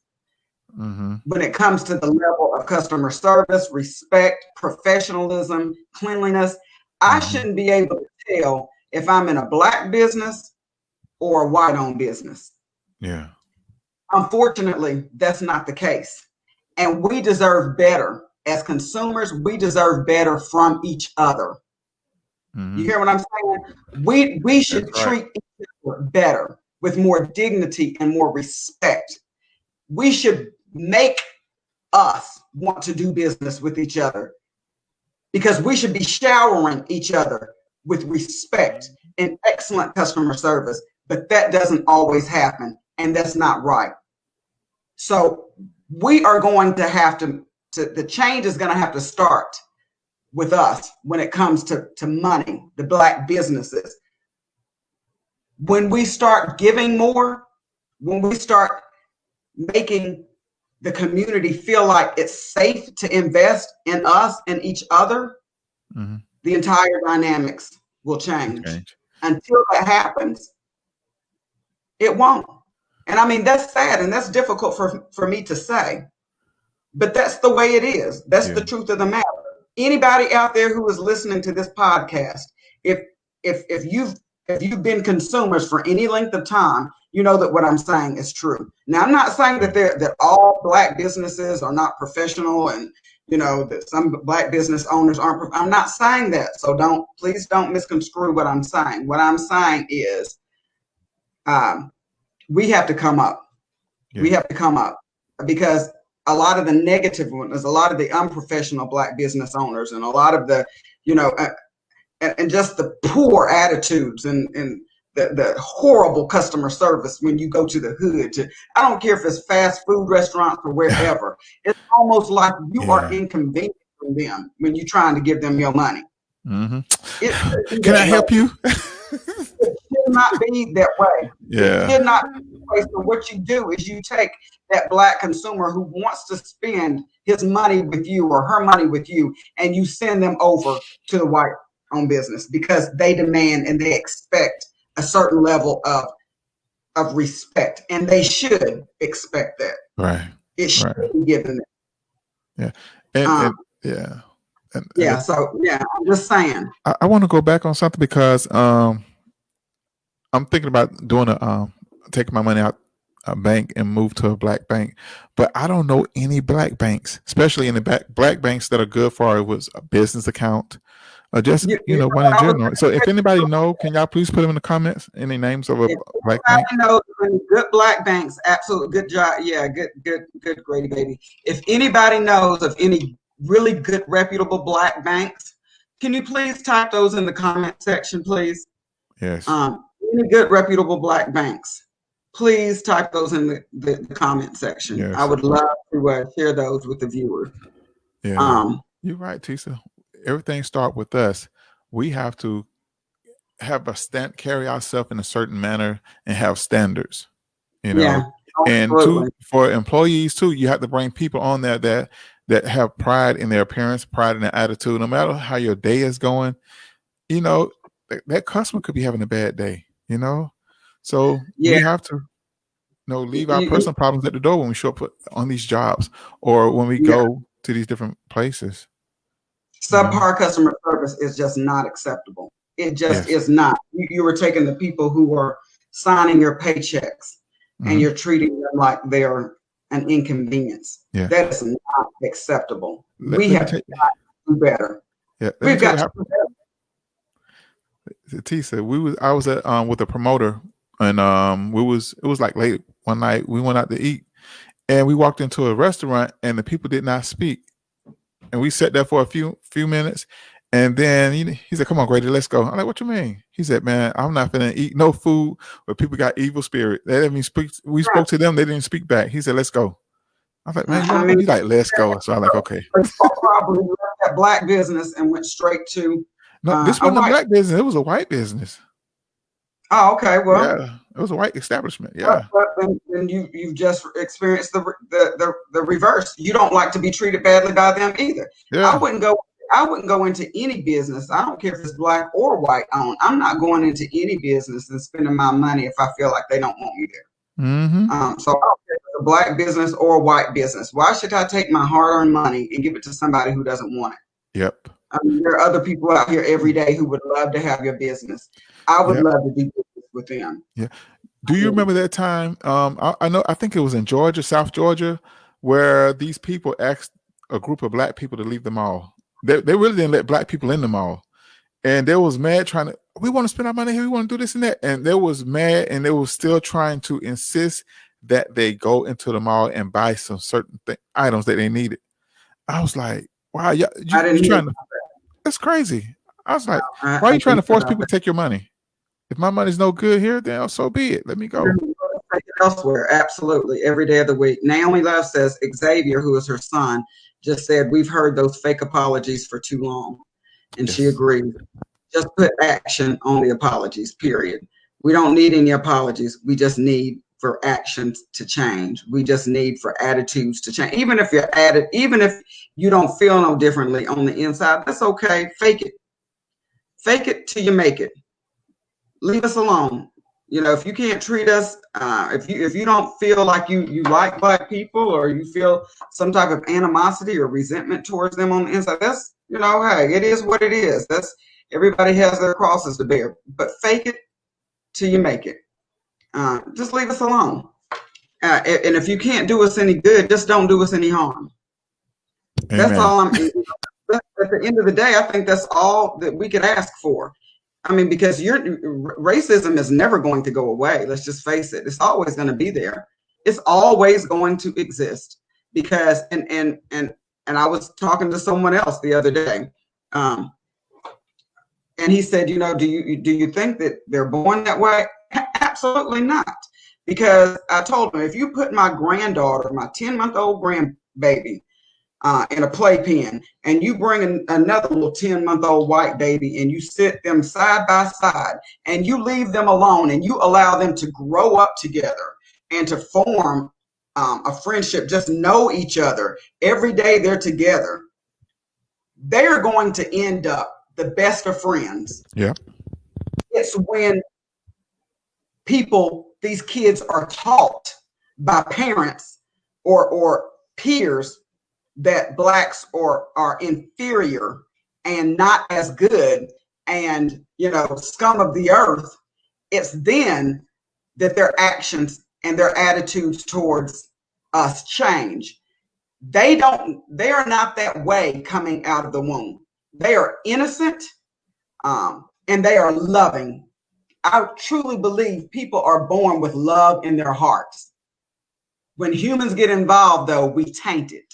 when it comes to the level of customer service, respect, professionalism, cleanliness. I shouldn't be able to tell if I'm in a Black business or a white-owned business. Yeah. Unfortunately, that's not the case. And we deserve better. As consumers, we deserve better from each other. You hear what I'm saying? We should treat each other better, with more dignity and more respect. We should make us want to do business with each other, because we should be showering each other with respect and excellent customer service. But that doesn't always happen, and that's not right. So we are going to have to the change is going to have to start with us when it comes to money, the Black businesses. When we start giving more, when we start making the community feel like it's safe to invest in us and each other, the entire dynamics will change. Until that happens, it won't. And I mean, that's sad and that's difficult for me to say, but that's the way it is. That's the truth of the matter. Anybody out there who is listening to this podcast, if you've been consumers for any length of time, you know that what I'm saying is true. Now, I'm not saying that all Black businesses are not professional, and that some Black business owners aren't. I'm not saying that. So please don't misconstrue what I'm saying. What I'm saying is, we have to come up. We have to come up, because a lot of the negative ones, a lot of the unprofessional Black business owners, and a lot of the, and just the poor attitudes and the horrible customer service when you go to the hood. I don't care if it's fast food restaurants or wherever. It's almost like you are inconveniencing them when you're trying to give them your money. Can I help you? It should not be that way. It should not be that way. So what you do is you take that Black consumer who wants to spend his money with you or her money with you, and you send them over to the white-owned business, because they demand and they expect a certain level of respect, and they should expect that. Right. It should be given them. I'm just saying. I want to go back on something, because I'm thinking about taking my money out a bank and move to a Black bank, but I don't know any Black banks, especially in the Black banks that are good for it was a business account, or just one in general. So if anybody know, can y'all please put them in the comments? Any names of a Black bank? I know good Black banks. Absolutely, good job. Yeah, good, Grady baby. If anybody knows of any really good, reputable Black banks, can you please type those in the comment section, please? Yes. Any good, reputable Black banks, please type those in the comment section. Yes. I would love to share those with the viewers. Yeah, you're right, Tisa. Everything starts with us. We have to have carry ourselves in a certain manner and have standards. And for employees too, you have to bring people on there that have pride in their appearance, pride in their attitude. No matter how your day is going, that customer could be having a bad day. So we have to leave our personal problems at the door when we show up on these jobs, or when we go to these different places. Subpar customer service is just not acceptable. It just Yes. is not. You were taking the people who are signing your paychecks and you're treating them like they're an inconvenience. Yeah. That is not acceptable. Let We me have got to do better. Yeah, We've got to do better. Tisa, I was at with a promoter, and it was like late one night. We went out to eat, and we walked into a restaurant, and the people did not speak, and we sat there for a few minutes, and then he said, "Come on, Grady, let's go." I'm like, "What you mean?" He said, "Man, I'm not gonna eat no food where people got evil spirit." They didn't speak. We spoke to them, they didn't speak back. He said, "Let's go." I was like, "Man, you want to go?" He's like, "Let's go." So I'm like, "Okay." Probably left that black business and went straight to No, this wasn't a black business. It was a white business. Oh, okay. Well, yeah, it was a white establishment. Yeah. But then you've just experienced the reverse. You don't like to be treated badly by them either. Yeah. I wouldn't go into any business. I don't care if it's black or white owned. I'm not going into any business and spending my money if I feel like they don't want me there. So I don't care if it's a black business or a white business. Why should I take my hard-earned money and give it to somebody who doesn't want it? Yep. I mean, there are other people out here every day who would love to have your business. I would love to do business with them. Yeah. Do you remember that time? I think it was in Georgia, South Georgia, where these people asked a group of black people to leave the mall. They really didn't let black people in the mall. And they was mad we want to spend our money here, we want to do this and that. And they was mad, and they was still trying to insist that they go into the mall and buy some certain items that they needed. I was like, wow, you trying to, that's crazy. I was like, why are you trying to force people to take your money? If my money's no good here, then so be it. Let me go. Take it elsewhere. Absolutely. Every day of the week. Naomi Love says Xavier, who is her son, just said, we've heard those fake apologies for too long. And she agreed. Just put action on the apologies, period. We don't need any apologies. We just need for actions to change. We just need for attitudes to change. Even if you don't feel no differently on the inside, that's okay. Fake it. Fake it till you make it. Leave us alone. If you can't treat us, if you don't feel like you like black people, or you feel some type of animosity or resentment towards them on the inside, that's, hey, it is what it is. That's, everybody has their crosses to bear, but fake it till you make it. Just leave us alone. And if you can't do us any good, just don't do us any harm. Amen. That's all at the end of the day, I think that's all that we could ask for. I mean, because racism is never going to go away. Let's just face it. It's always going to be there. It's always going to exist because, and I was talking to someone else the other day, and he said, do you think that they're born that way? Absolutely not. Because I told him, if you put my granddaughter, my 10-month-old grandbaby, in a playpen, and you bring another little 10-month-old white baby, and you sit them side by side, and you leave them alone, and you allow them to grow up together and to form a friendship, just know each other every day they're together, they are going to end up the best of friends. Yeah. It's when these kids are taught by parents or peers that blacks are inferior and not as good and, scum of the earth. It's then that their actions and their attitudes towards us change. They are not that way coming out of the womb. They are innocent, and they are loving. I truly believe people are born with love in their hearts. When humans get involved, though, we taint it.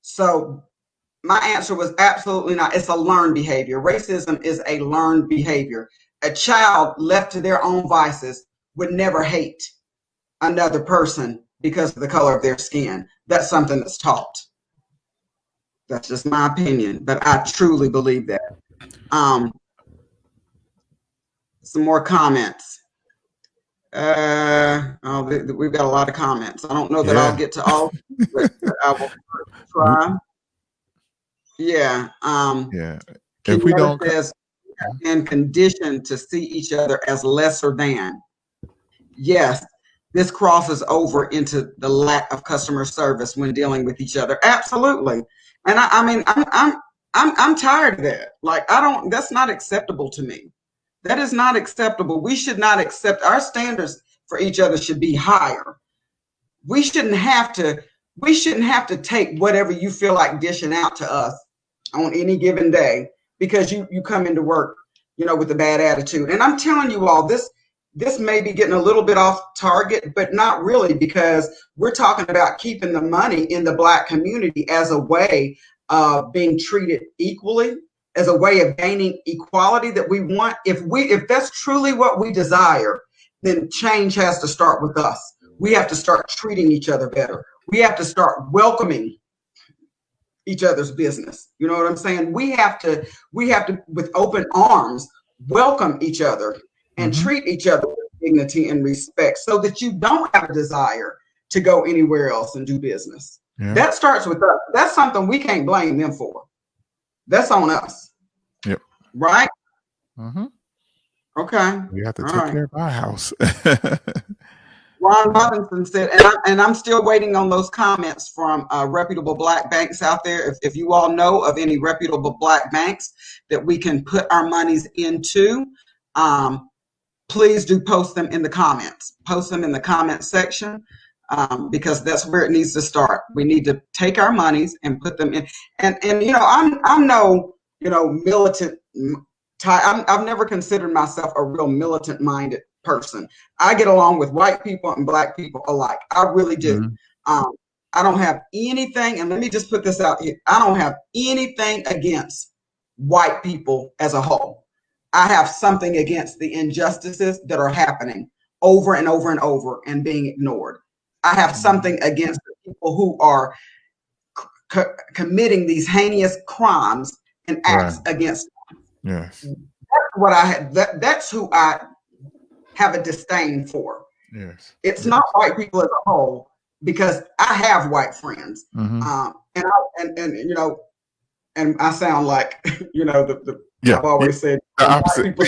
So my answer was absolutely not. It's a learned behavior. Racism is a learned behavior. A child left to their own vices would never hate another person because of the color of their skin. That's something that's taught. That's just my opinion, but I truly believe that. Some more comments. We've got a lot of comments. I don't know that I'll get to all, but I will try. Yeah. If we don't, says, and conditioned to see each other as lesser than. Yes, this crosses over into the lack of customer service when dealing with each other. Absolutely. And I mean, I'm tired of that. Like, I don't. That's not acceptable to me. That is not acceptable. We should not accept, our standards for each other should be higher. We shouldn't have to. We shouldn't have to take whatever you feel like dishing out to us on any given day because you come into work, with a bad attitude. And I'm telling you all, this may be getting a little bit off target, but not really, because we're talking about keeping the money in the Black community as a way of being treated equally, as a way of gaining equality that we want. If that's truly what we desire, then change has to start with us. We have to start treating each other better. We have to start welcoming each other's business. You know what I'm saying? We have to, with open arms, welcome each other and treat each other with dignity and respect, so that you don't have a desire to go anywhere else and do business. Yeah. That starts with us. That's something we can't blame them for. That's on us. Yep. Right? Mm-hmm. Okay. We have to take care of our house. Ron Robinson said, and I'm still waiting on those comments from reputable Black banks out there. If you all know of any reputable Black banks that we can put our monies into, please do post them in the comments. Post them in the comment section, because that's where it needs to start. We need to take our monies and put them in. And I'm no militant. I've never considered myself a real militant-minded person. I get along with white people and Black people alike. I really do. Mm-hmm. I don't have anything, and let me just put this out here. I don't have anything against white people as a whole. I have something against the injustices that are happening over and over and over and being ignored. I have something against the people who are committing these heinous crimes and acts against them. Yes. That's what I had. That's who I have a disdain for. Yes. It's not white people as a whole, because I have white friends. Mm-hmm. And I sound like, I've always said, white people,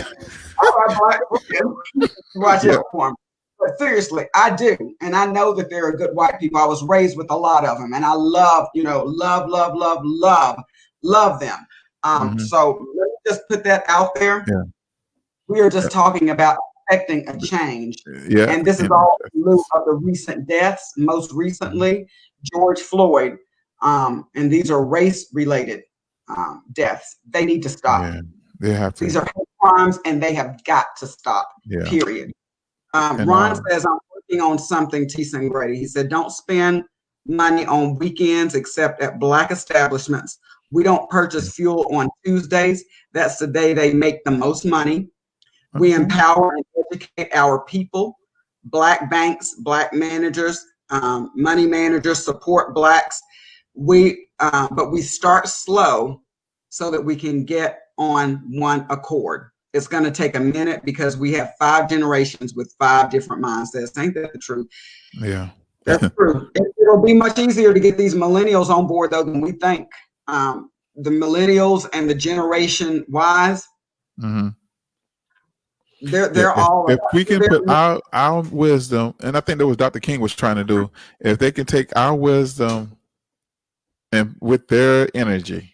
I have black friends. Watch out for me. But seriously, I do. And I know that there are good white people. I was raised with a lot of them, and I love them. So let me just put that out there. Yeah. We are just talking about expecting a change. Yeah. And this is all in lieu of the recent deaths, most recently George Floyd. And these are race-related deaths. They need to stop. Yeah, they have to. These are hate crimes, and they have got to stop. Yeah. Period. Ron says, I'm working on something, Tisa Batey. He said, don't spend money on weekends except at Black establishments. We don't purchase fuel on Tuesdays. That's the day they make the most money. We empower and educate our people. Black banks, Black managers, money managers support Blacks. But we start slow so that we can get on one accord. It's going to take a minute because we have 5 generations with 5 different mindsets. Ain't that the truth? Yeah. That's true. It'll be much easier to get these millennials on board, though, than we think. The millennials and the Generation Ys, they're all. If we can put our wisdom, and I think that was Dr. King was trying to do, if they can take our wisdom and with their energy,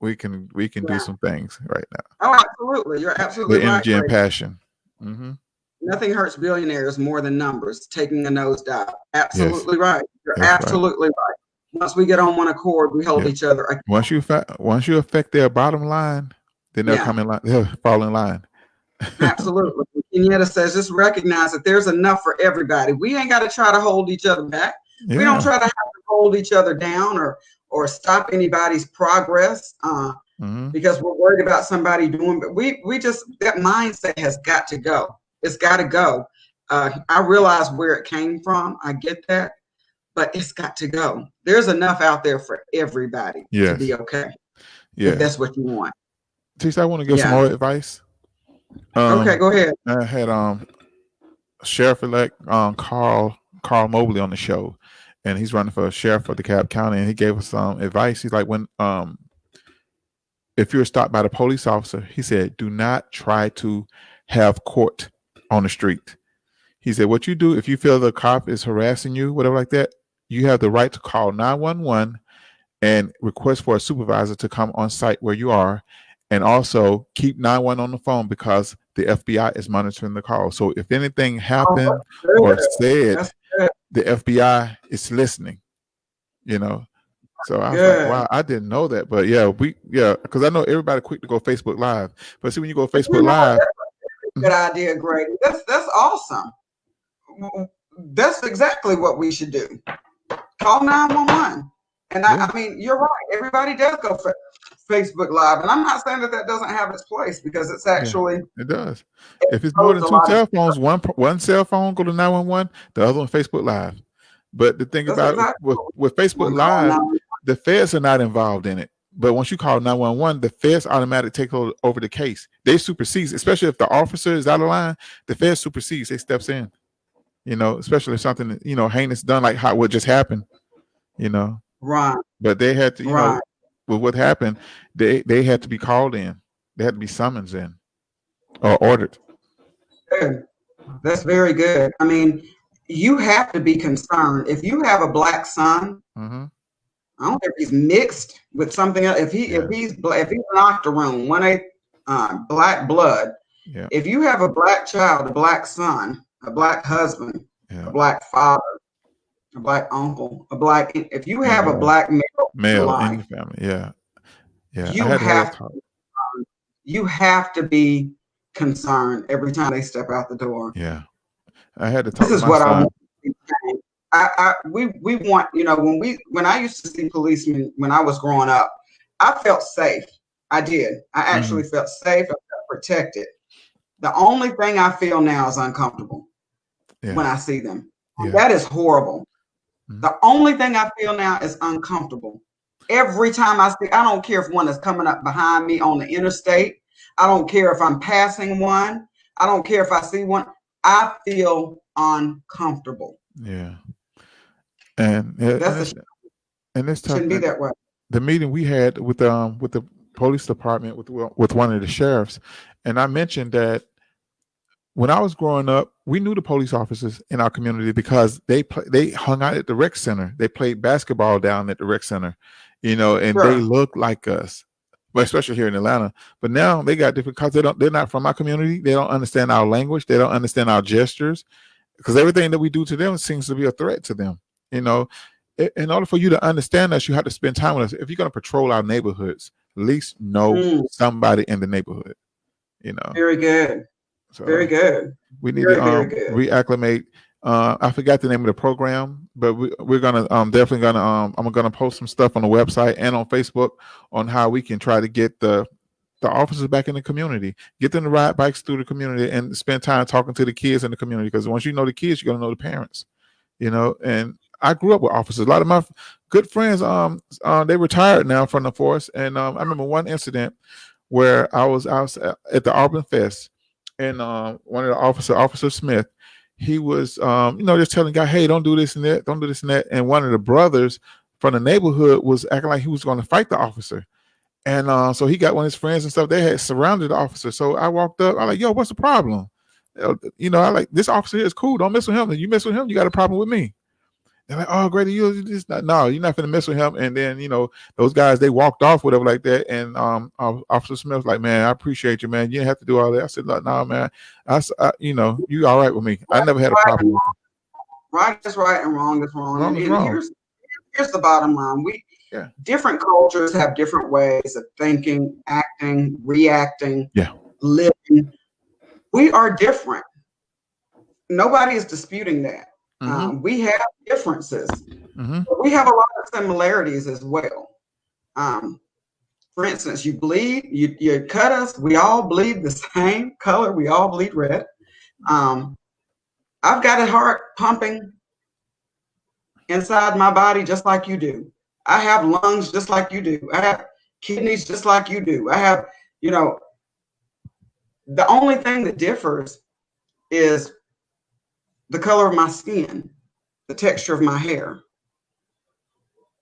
we can do some things right now. Oh, absolutely. You're absolutely with right. Energy and passion. Mm-hmm. Nothing hurts billionaires more than numbers, taking a nosedive. Absolutely right. You're absolutely right. Once we get on one accord, we hold each other accountable. Once you affect their bottom line, then they'll come in line. They'll fall in line. Absolutely. Kenyatta says, just recognize that there's enough for everybody. We ain't got to try to hold each other back. Yeah. We don't try to have to hold each other down or stop anybody's progress because we're worried about somebody doing. But we just, that mindset has got to go. It's got to go. I realize where it came from. I get that, but it's got to go. There's enough out there for everybody to be okay. Yeah, if that's what you want. Tisa, I want to give some more advice. Okay, go ahead. I had Sheriff-elect Carl Mobley on the show, and he's running for sheriff of DeKalb County, and he gave us some advice. He's like, when if you're stopped by the police officer, he said, do not try to have court on the street. He said, what you do, if you feel the cop is harassing you, whatever like that, you have the right to call 911 and request for a supervisor to come on site where you are, and also keep 911 on the phone because the FBI is monitoring the call. So if anything happened or said, That's good. the FBI is listening, you know. So I was like, Good. wow, I didn't know that. But yeah, because I know everybody quick to go Facebook Live. But see, when you go But Facebook Live, that's a good idea, Grady. That's awesome. That's exactly what we should do. Call 911. And I mean, you're right. Everybody does go for Facebook Live, and I'm not saying that doesn't have its place because it's actually it does. If it's more than two cell phones, one cell phone go to 911, the other one Facebook Live. But the thing about with Facebook Live, the feds are not involved in it. But once you call 911, the feds automatically take over the case. They supersede, especially if the officer is out of line. The feds supersedes. They steps in. Especially if something heinous done like what just happened. Right. But they had to, with what happened, they had to be called in. They had to be summoned in or ordered. Good. That's very good. I mean, you have to be concerned. If you have a black son, I don't care if he's mixed with something else. If he's an octoroon, 1/8 black blood. Yeah. If you have a black child, a black son, a black husband, a black father, a black uncle, if you have a black male in your family, yeah, you have to be concerned every time they step out the door. Yeah, I had to talk. This is what I want. We want, when I used to see policemen when I was growing up, I felt safe. I did. I actually felt safe. I felt protected. The only thing I feel now is uncomfortable when I see them. Yeah. That is horrible. The only thing I feel now is uncomfortable. Every time I don't care if one is coming up behind me on the interstate. I don't care if I'm passing one. I don't care if I see one. I feel uncomfortable. Yeah. And this shouldn't be that way. The meeting we had with the police department with one of the sheriffs, and I mentioned that when I was growing up, we knew the police officers in our community because they hung out at the rec center. They played basketball down at the rec center, and they looked like us, but especially here in Atlanta. But now they got different because they're not from our community. They don't understand our language. They don't understand our gestures because everything that we do to them seems to be a threat to them. In order for you to understand us, you have to spend time with us. If you're going to patrol our neighborhoods, at least know somebody in the neighborhood. Very good. So very good. We need to reacclimate. I forgot the name of the program, but we're gonna definitely gonna I'm gonna post some stuff on the website and on Facebook on how we can try to get the officers back in the community, get them to ride bikes through the community and spend time talking to the kids in the community. Because once you know the kids, you're gonna know the parents. And I grew up with officers. A lot of my good friends, they retired now from the force, and I remember one incident where I was at the Auburn Fest. And one of the Officer Smith, he was, just telling the guy, hey, don't do this and that, don't do this and that. And one of the brothers from the neighborhood was acting like he was going to fight the officer. And so he got one of his friends and stuff. They had surrounded the officer. So I walked up. I'm like, yo, what's the problem? I like, this officer is cool. Don't mess with him. If you mess with him, you got a problem with me. They're like, oh, Grady, you're just not going to mess with him. And then, those guys, they walked off, whatever like that. And Officer Smith was like, man, I appreciate you, man. You didn't have to do all that. I said, nah, man, you all right with me. I never had a problem with him. Right is right and wrong is wrong. And here's the bottom line. Different cultures have different ways of thinking, acting, reacting, living. We are different. Nobody is disputing that. We have differences. But we have a lot of similarities as well. For instance, you bleed, you cut us, we all bleed the same color, we all bleed red. I've got a heart pumping inside my body just like you do. I have lungs just like you do. I have kidneys just like you do. I have, the only thing that differs is the color of my skin, the texture of my hair.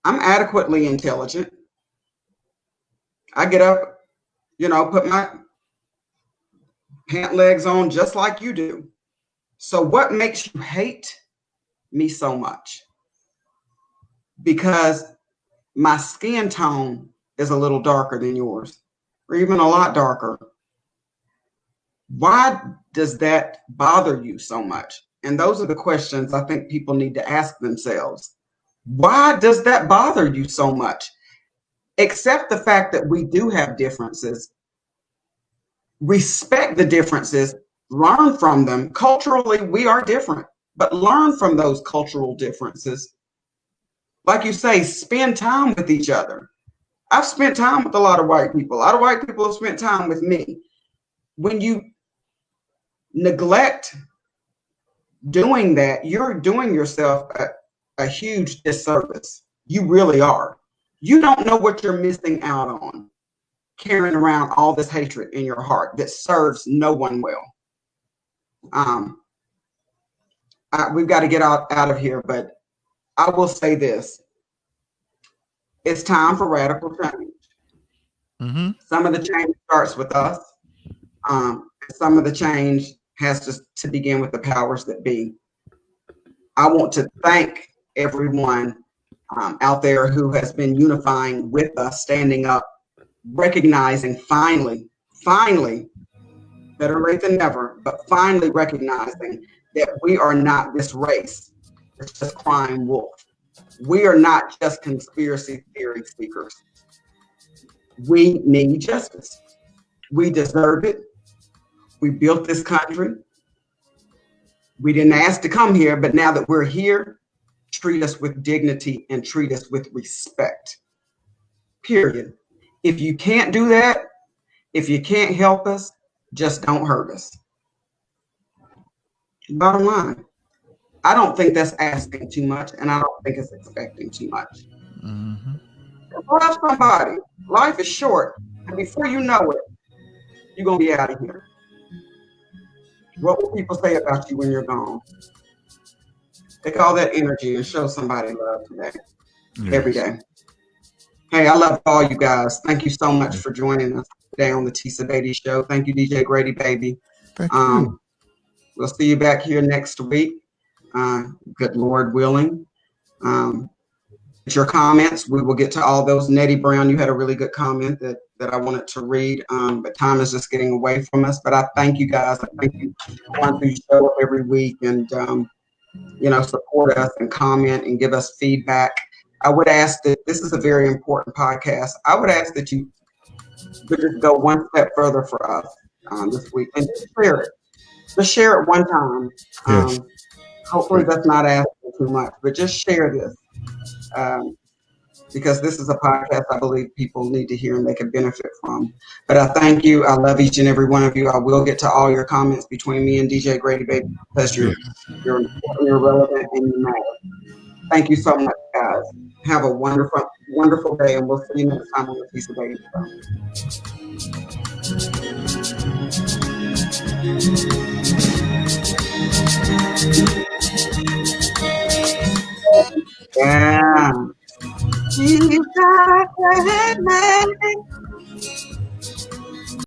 I'm adequately intelligent. I get up, put my pant legs on just like you do. So what makes you hate me so much? Because my skin tone is a little darker than yours, or even a lot darker. Why does that bother you so much? And those are the questions I think people need to ask themselves. Why does that bother you so much? Accept the fact that we do have differences. Respect the differences. Learn from them. Culturally, we are different, but learn from those cultural differences. Like you say, spend time with each other. I've spent time with a lot of white people. A lot of white people have spent time with me. When you neglect doing that, you're doing yourself a huge disservice. You really are. You don't know what you're missing out on, carrying around all this hatred in your heart that serves no one well. We've got to get out of here, but I will say this. It's time for radical change. Mm-hmm. Some of the change starts with us. Some of the change has to begin with the powers that be. I want to thank everyone out there who has been unifying with us, standing up, recognizing finally, better late than never, but finally recognizing that we are not this race. It's just crying wolf. We are not just conspiracy theory seekers. We need justice. We deserve it. We built this country. We didn't ask to come here, but now that we're here, treat us with dignity and treat us with respect. Period. If you can't do that, if you can't help us, just don't hurt us. Bottom line. I don't think that's asking too much, and I don't think it's expecting too much. Mm-hmm. Love somebody. Life is short, and before you know it, you're going to be out of here. What will people say about you when you're gone? Take all that energy and show somebody love today, every day. Hey, I love all you guys. Thank you so much for joining us today on the Tisa Batey Show. Thank you, DJ Grady Baby. Thank you. We'll see you back here next week. Good Lord willing. Your comments, we will get to all those. Nettie Brown, you had a really good comment that I wanted to read, but time is just getting away from us. But I thank you guys. I thank you for wanting to show up every week and support us and comment and give us feedback. I would ask that this is a very important podcast. I would ask that you would just go one step further for us this week and just share it. Just share it one time. Yes. Hopefully that's not asking too much, but just share this. Because this is a podcast I believe people need to hear and they can benefit from. But I thank you. I love each and every one of you. I will get to all your comments between me and DJ Grady Baby because you're relevant and you matter. Thank you so much, guys. Have a wonderful, wonderful day, and we'll see you next time on the Tisa Batey Show. Yeah. She's got a great name.